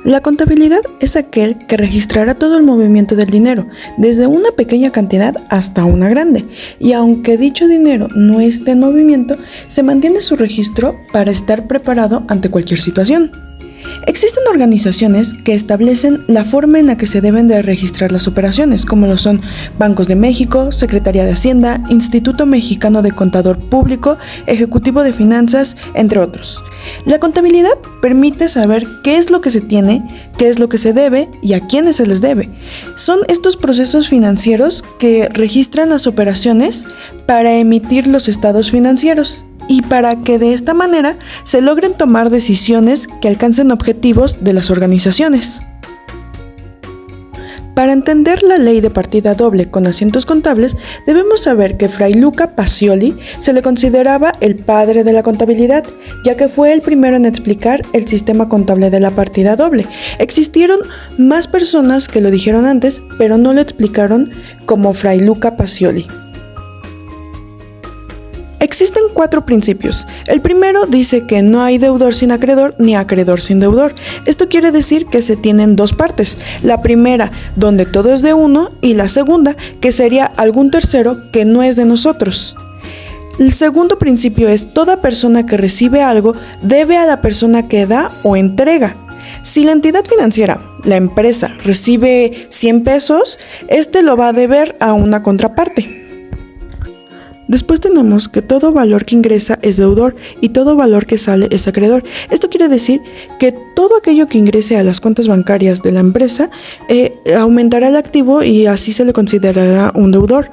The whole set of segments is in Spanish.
La contabilidad es aquel que registrará todo el movimiento del dinero, desde una pequeña cantidad hasta una grande, y aunque dicho dinero no esté en movimiento, se mantiene su registro para estar preparado ante cualquier situación. Existen organizaciones que establecen la forma en la que se deben de registrar las operaciones, como lo son Bancos de México, Secretaría de Hacienda, Instituto Mexicano de Contador Público, Ejecutivo de Finanzas, entre otros. La contabilidad permite saber qué es lo que se tiene, qué es lo que se debe y a quiénes se les debe. Son estos procesos financieros que registran las operaciones para emitir los estados financieros y para que de esta manera se logren tomar decisiones que alcancen objetivos de las organizaciones. Para entender la ley de partida doble con asientos contables, debemos saber que Fray Luca Pacioli se le consideraba el padre de la contabilidad, ya que fue el primero en explicar el sistema contable de la partida doble. Existieron más personas que lo dijeron antes, pero no lo explicaron como Fray Luca Pacioli. Existen 4 principios. El primero dice que no hay deudor sin acreedor ni acreedor sin deudor. Esto quiere decir que se tienen 2 partes. La primera, donde todo es de uno, y la segunda, que sería algún tercero que no es de nosotros. El segundo principio es: toda persona que recibe algo debe a la persona que da o entrega. Si la entidad financiera, la empresa, recibe 100 pesos, este lo va a deber a una contraparte. Después tenemos que todo valor que ingresa es deudor y todo valor que sale es acreedor. Esto quiere decir que todo aquello que ingrese a las cuentas bancarias de la empresa aumentará el activo y así se le considerará un deudor.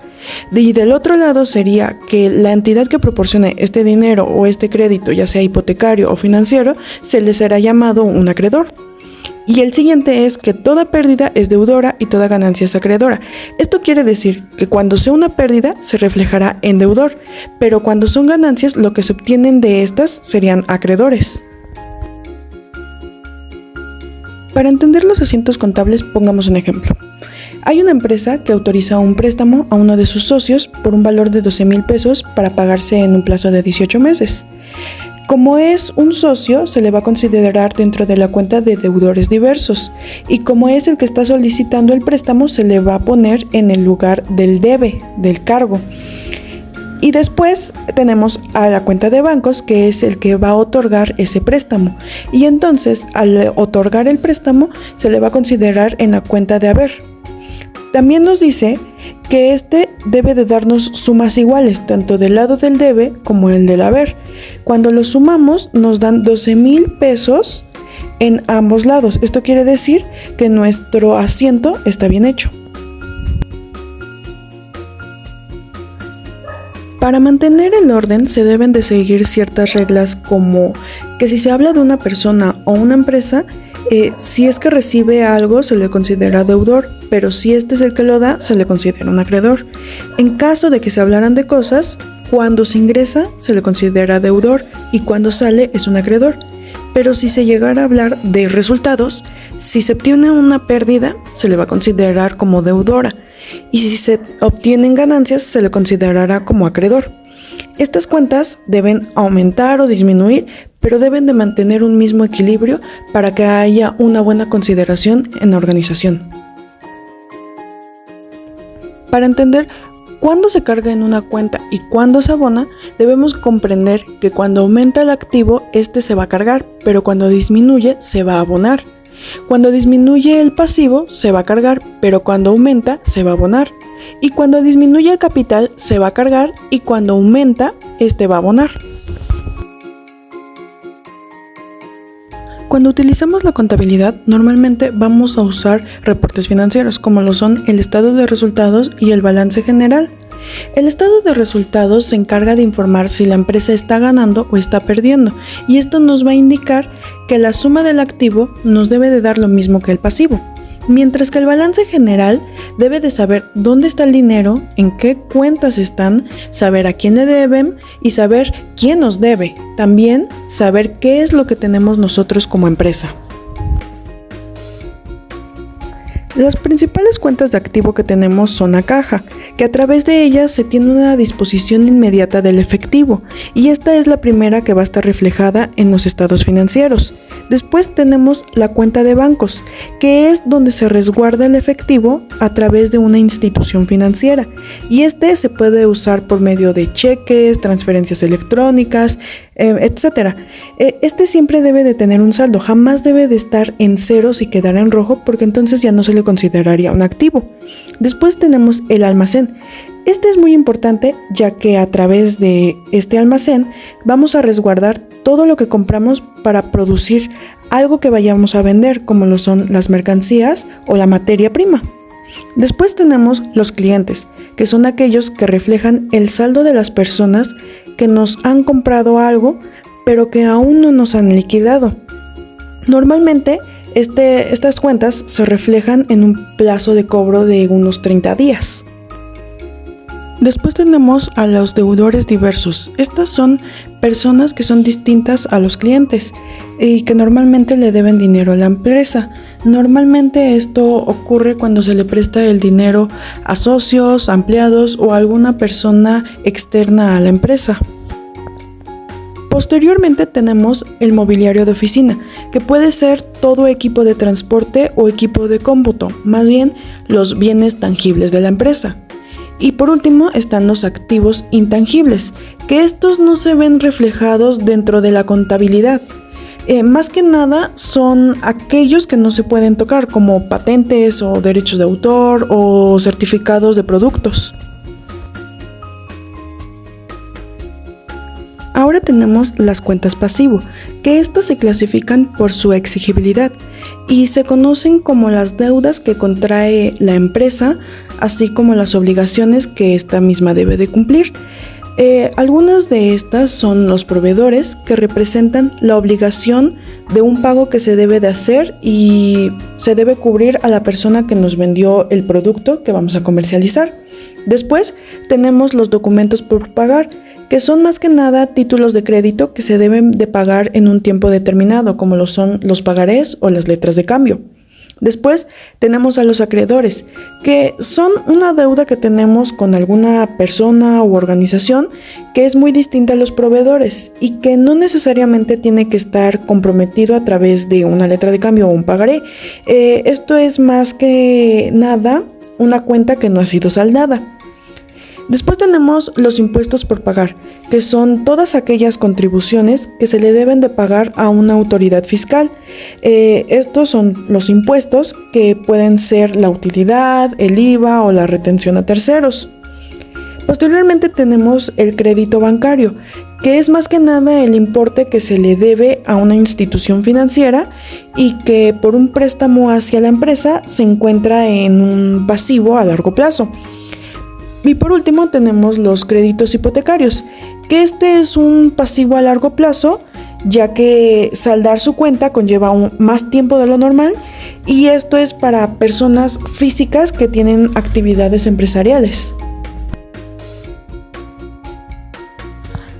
Y del otro lado sería que la entidad que proporcione este dinero o este crédito, ya sea hipotecario o financiero, se le será llamado un acreedor. Y el siguiente es que toda pérdida es deudora y toda ganancia es acreedora. Esto quiere decir que cuando sea una pérdida se reflejará en deudor, pero cuando son ganancias lo que se obtienen de estas serían acreedores. Para entender los asientos contables, pongamos un ejemplo. Hay una empresa que autoriza un préstamo a uno de sus socios por un valor de 12,000 pesos para pagarse en un plazo de 18 meses. Como es un socio, se le va a considerar dentro de la cuenta de deudores diversos, y como es el que está solicitando el préstamo, se le va a poner en el lugar del debe, del cargo. Y después tenemos a la cuenta de bancos, que es el que va a otorgar ese préstamo, y entonces al otorgar el préstamo se le va a considerar en la cuenta de haber. También nos dice que este debe de darnos sumas iguales, tanto del lado del debe como el del haber. Cuando los sumamos nos dan 12,000 pesos en ambos lados. Esto quiere decir que nuestro asiento está bien hecho. Para mantener el orden se deben de seguir ciertas reglas, como que si se habla de una persona o una empresa, si es que recibe algo se le considera deudor, pero si este es el que lo da se le considera un acreedor. En caso de que se hablaran de cosas, cuando se ingresa se le considera deudor y cuando sale es un acreedor. Pero si se llegara a hablar de resultados, si se obtiene una pérdida se le va a considerar como deudora, y si se obtienen ganancias se le considerará como acreedor. Estas cuentas deben aumentar o disminuir, pero deben de mantener un mismo equilibrio para que haya una buena consideración en la organización. Para entender cuándo se carga en una cuenta y cuándo se abona, debemos comprender que cuando aumenta el activo, este se va a cargar, pero cuando disminuye, se va a abonar. Cuando disminuye el pasivo, se va a cargar, pero cuando aumenta, se va a abonar. Y cuando disminuye el capital, se va a cargar, y cuando aumenta, este va a abonar. Cuando utilizamos la contabilidad, normalmente vamos a usar reportes financieros, como lo son el estado de resultados y el balance general. El estado de resultados se encarga de informar si la empresa está ganando o está perdiendo, y esto nos va a indicar que la suma del activo nos debe de dar lo mismo que el pasivo. Mientras que el balance general debe de saber dónde está el dinero, en qué cuentas están, saber a quién le deben y saber quién nos debe. También saber qué es lo que tenemos nosotros como empresa. Las principales cuentas de activo que tenemos son a caja, que a través de ella se tiene una disposición inmediata del efectivo, y esta es la primera que va a estar reflejada en los estados financieros. Después tenemos la cuenta de bancos, que es donde se resguarda el efectivo a través de una institución financiera, y este se puede usar por medio de cheques, transferencias electrónicas, etc. Este siempre debe de tener un saldo, jamás debe de estar en ceros y quedar en rojo, porque entonces ya no se le consideraría un activo. Después tenemos el almacén. Este es muy importante, ya que a través de este almacén vamos a resguardar todo lo que compramos para producir algo que vayamos a vender, como lo son las mercancías o la materia prima. Después tenemos los clientes, que son aquellos que reflejan el saldo de las personas que nos han comprado algo, pero que aún no nos han liquidado. Normalmente, estas cuentas se reflejan en un plazo de cobro de unos 30 días. Después tenemos a los deudores diversos. Estas son personas que son distintas a los clientes y que normalmente le deben dinero a la empresa. Normalmente esto ocurre cuando se le presta el dinero a socios, empleados o a alguna persona externa a la empresa. Posteriormente tenemos el mobiliario de oficina, que puede ser todo equipo de transporte o equipo de cómputo, más bien los bienes tangibles de la empresa. Y por último están los activos intangibles, que estos no se ven reflejados dentro de la contabilidad. Más que nada son aquellos que no se pueden tocar, como patentes o derechos de autor o certificados de productos. Ahora tenemos las cuentas pasivo, que estas se clasifican por su exigibilidad y se conocen como las deudas que contrae la empresa, así como las obligaciones que esta misma debe de cumplir. Algunas de estas son los proveedores, que representan la obligación de un pago que se debe de hacer y se debe cubrir a la persona que nos vendió el producto que vamos a comercializar. Después tenemos los documentos por pagar, que son más que nada títulos de crédito que se deben de pagar en un tiempo determinado, como lo son los pagarés o las letras de cambio. Después tenemos a los acreedores, que son una deuda que tenemos con alguna persona u organización que es muy distinta a los proveedores y que no necesariamente tiene que estar comprometido a través de una letra de cambio o un pagaré. Esto es más que nada una cuenta que no ha sido saldada. Después tenemos los impuestos por pagar, que son todas aquellas contribuciones que se le deben de pagar a una autoridad fiscal. Estos son los impuestos que pueden ser la utilidad, el IVA o la retención a terceros. Posteriormente tenemos el crédito bancario, que es más que nada el importe que se le debe a una institución financiera y que por un préstamo hacia la empresa se encuentra en un pasivo a largo plazo. Y por último tenemos los créditos hipotecarios, que este es un pasivo a largo plazo, ya que saldar su cuenta conlleva más tiempo de lo normal, y esto es para personas físicas que tienen actividades empresariales.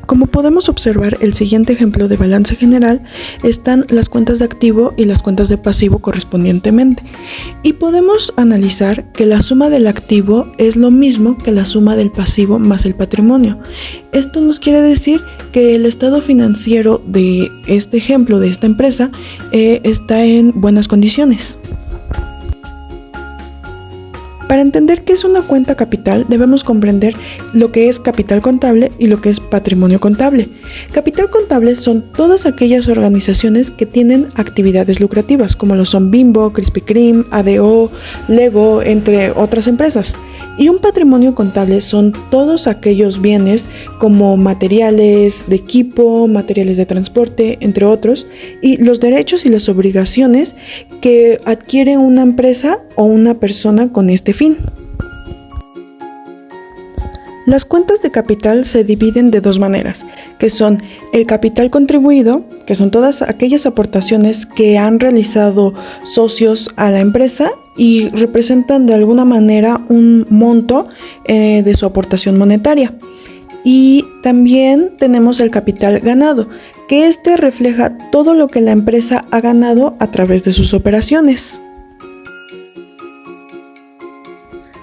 Como podemos observar, el siguiente ejemplo de balance general están las cuentas de activo y las cuentas de pasivo correspondientemente. Y podemos analizar que la suma del activo es lo mismo que la suma del pasivo más el patrimonio. Esto nos quiere decir que el estado financiero de este ejemplo, de esta empresa, está en buenas condiciones. Para entender qué es una cuenta capital, debemos comprender lo que es capital contable y lo que es patrimonio contable. Capital contable son todas aquellas organizaciones que tienen actividades lucrativas, como lo son Bimbo, Krispy Kreme, ADO, Lego, entre otras empresas. Y un patrimonio contable son todos aquellos bienes como materiales de equipo, materiales de transporte, entre otros, y los derechos y las obligaciones que adquiere una empresa o una persona con este fin. Las cuentas de capital se dividen de dos maneras, que son el capital contribuido, que son todas aquellas aportaciones que han realizado socios a la empresa y representan de alguna manera un monto de su aportación monetaria. Y también tenemos el capital ganado, que este refleja todo lo que la empresa ha ganado a través de sus operaciones.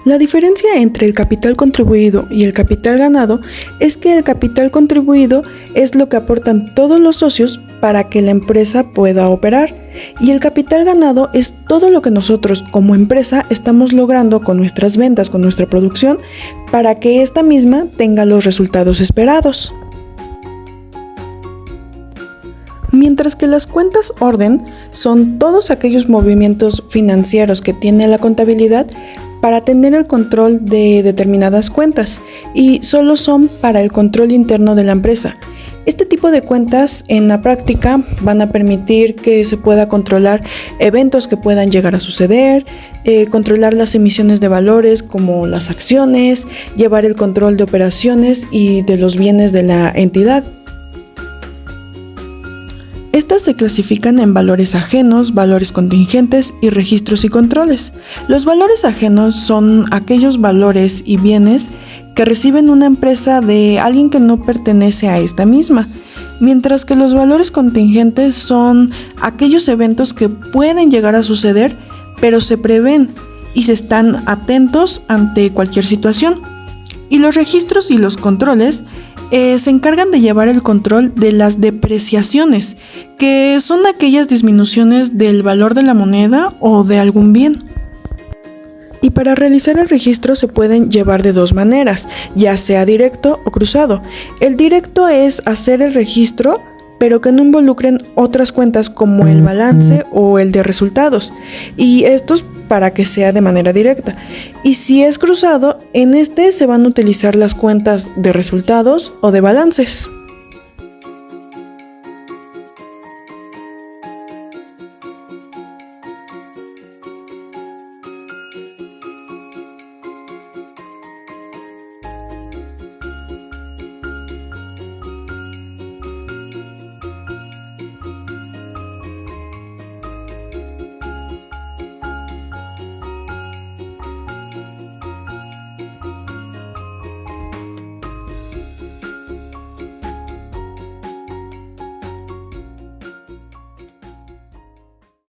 La diferencia entre el capital contribuido y el capital ganado es que el capital contribuido es lo que aportan todos los socios para que la empresa pueda operar, y el capital ganado es todo lo que nosotros como empresa estamos logrando con nuestras ventas, con nuestra producción, para que esta misma tenga los resultados esperados. Mientras que las cuentas orden son todos aquellos movimientos financieros que tiene la contabilidad para tener el control de determinadas cuentas y solo son para el control interno de la empresa. Este tipo de cuentas en la práctica van a permitir que se pueda controlar eventos que puedan llegar a suceder, controlar las emisiones de valores como las acciones, llevar el control de operaciones y de los bienes de la entidad. Estas se clasifican en valores ajenos, valores contingentes y registros y controles. Los valores ajenos son aquellos valores y bienes que reciben una empresa de alguien que no pertenece a esta misma, mientras que los valores contingentes son aquellos eventos que pueden llegar a suceder, pero se prevén y se están atentos ante cualquier situación. Y los registros y los controles se encargan de llevar el control de las depreciaciones, que son aquellas disminuciones del valor de la moneda o de algún bien. Y para realizar el registro se pueden llevar de dos maneras, ya sea directo o cruzado. El directo es hacer el registro, pero que no involucren otras cuentas como el balance o el de resultados, y estos para que sea de manera directa. Y si es cruzado, en este se van a utilizar las cuentas de resultados o de balances.